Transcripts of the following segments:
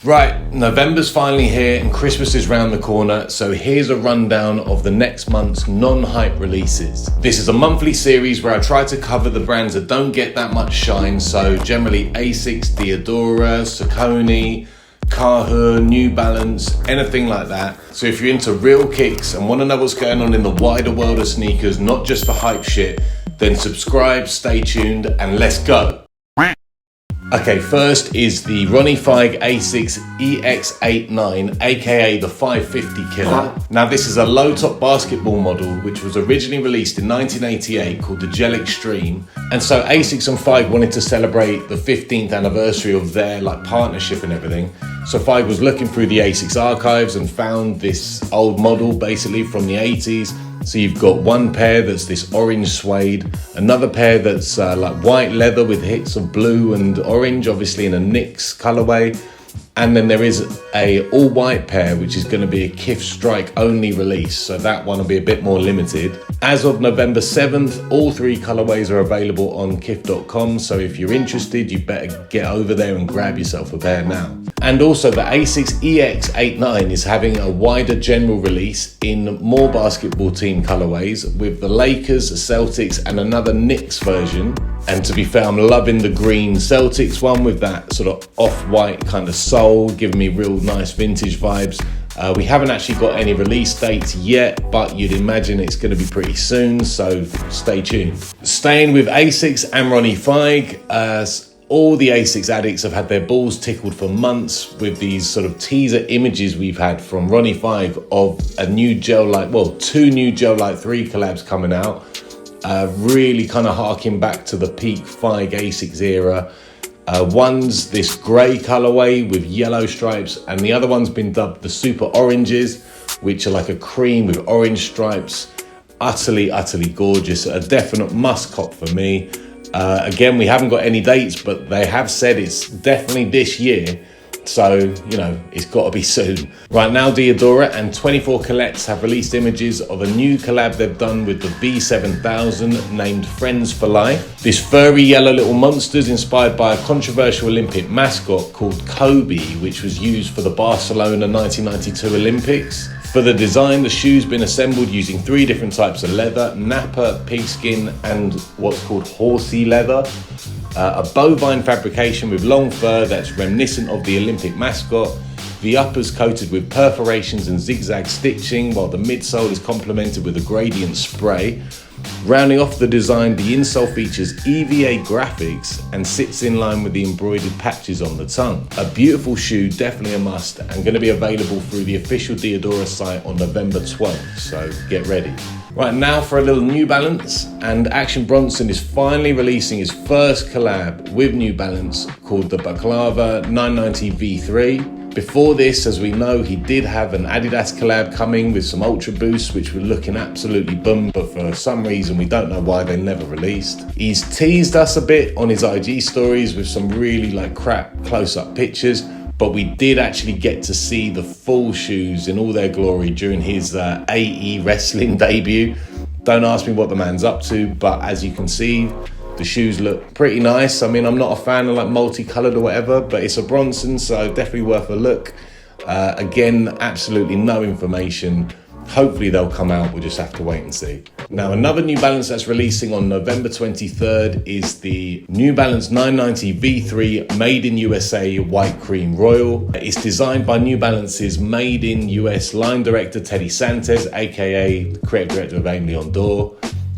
Right, November's finally here and Christmas is round the corner, so here's a rundown of the next month's non-hype releases. This is a monthly series where I try to cover the brands that don't get that much shine, so generally Asics, Diadora, Saucony, Kahu, New Balance, anything like that. So if you're into real kicks and want to know what's going on in the wider world of sneakers, not just the hype shit, then subscribe, stay tuned, and let's go. Okay, first is the Ronnie Fieg Asics EX89, aka the 550 killer. Now this is a low top basketball model which was originally released in 1988 called the Gel Extreme. And so Asics and Fieg wanted to celebrate the 15th anniversary of their partnership and everything. So Fieg was looking through the Asics archives and found this old model basically from the 80s. So you've got one pair that's this orange suede, another pair that's white leather with hits of blue and orange, obviously in a Knicks colorway. And then there is a all white pair, which is going to be a Kith Strike only release. So that one will be a bit more limited. As of November 7th, all three colorways are available on kith.com. So if you're interested, you better get over there and grab yourself a pair now. And also the Asics EX89 is having a wider general release in more basketball team colorways with the Lakers, Celtics and another Knicks version. And to be fair, I'm loving the green Celtics one with that sort of off-white kind of sole, giving me real nice vintage vibes. We haven't actually got any release dates yet, but you'd imagine it's going to be pretty soon, so stay tuned. Staying with Asics and Ronnie Fieg, all the Asics addicts have had their balls tickled for months with these sort of teaser images we've had from Ronnie Fieg of a new Gel Lyte, well, two new Gel Lyte 3 collabs coming out. Really kind of harking back to the peak Fieg Asics era. One's this grey colorway with yellow stripes, and the other one's been dubbed the Super Oranges, which are like a cream with orange stripes. Utterly gorgeous. A definite must cop for me. Again, we haven't got any dates, but they have said it's definitely this year. So, you know, it's got to be soon. Right now, Diadora and 24 Collects have released images of a new collab they've done with the B7000 named Friends for Life. This furry yellow little monster is inspired by a controversial Olympic mascot called Kobe, which was used for the Barcelona 1992 Olympics. For the design, the shoe's been assembled using 3 different types of leather: nappa, pigskin, and what's called horsey leather. A bovine fabrication with long fur that's reminiscent of the Olympic mascot. The upper's coated with perforations and zigzag stitching, while the midsole is complemented with a gradient spray. Rounding off the design, the insole features EVA graphics and sits in line with the embroidered patches on the tongue. A beautiful shoe, definitely a must, and going to be available through the official Diadora site on November 12th, so get ready. Right, now for a little New Balance, and Action Bronson is finally releasing his first collab with New Balance called the Baklava 990 V3. Before this, as we know, he did have an Adidas collab coming with some Ultra Boosts, which were looking absolutely boom, but for some reason, we don't know why they never released. He's teased us a bit on his IG stories with some really crap close-up pictures, but we did actually get to see the full shoes in all their glory during his AE wrestling debut. Don't ask me what the man's up to, but as you can see, the shoes look pretty nice. I mean, I'm not a fan of multicolored or whatever, but it's a Bronson, so definitely worth a look. Again, absolutely no information. Hopefully they'll come out, we'll just have to wait and see. Now, another New Balance that's releasing on November 23rd is the New Balance 990 V3 Made in USA White Cream Royal. It's designed by New Balance's Made in US line director Teddy Santes, aka the creative director of Aim Leon Dore.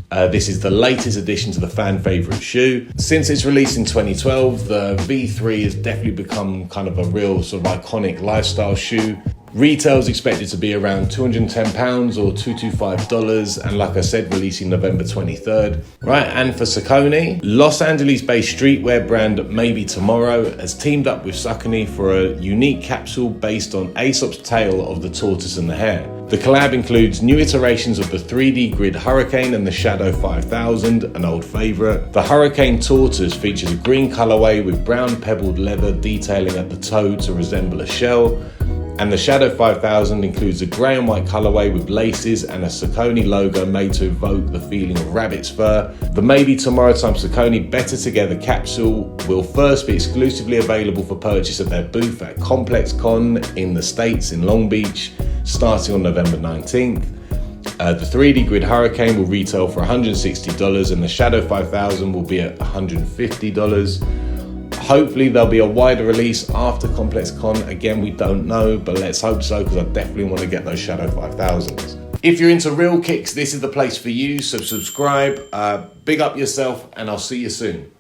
This is the latest addition to the fan favourite shoe. Since its release in 2012, the V3 has definitely become kind of a real sort of iconic lifestyle shoe. Retail is expected to be around £210 or $225, and like I said, releasing November 23rd. Right, and for Saucony, Los Angeles-based streetwear brand Maybe Tomorrow has teamed up with Saucony for a unique capsule based on Aesop's tale of the tortoise and the hare. The collab includes new iterations of the 3D grid Hurricane and the Shadow 5000, an old favourite. The Hurricane Tortoise features a green colourway with brown pebbled leather detailing at the toe to resemble a shell. And the Shadow 5000 includes a grey and white colourway with laces and a Saucony logo made to evoke the feeling of rabbit's fur. The Maybe Tomorrow Time Saucony Better Together capsule will first be exclusively available for purchase at their booth at Complex Con in the States in Long Beach, starting on November 19th. The 3D Grid Hurricane will retail for $160 and the Shadow 5000 will be at $150. Hopefully there'll be a wider release after Complex Con. Again, we don't know, but let's hope so, because I definitely want to get those Shadow 5000s. If you're into real kicks, this is the place for you, so subscribe, big up yourself, and I'll see you soon.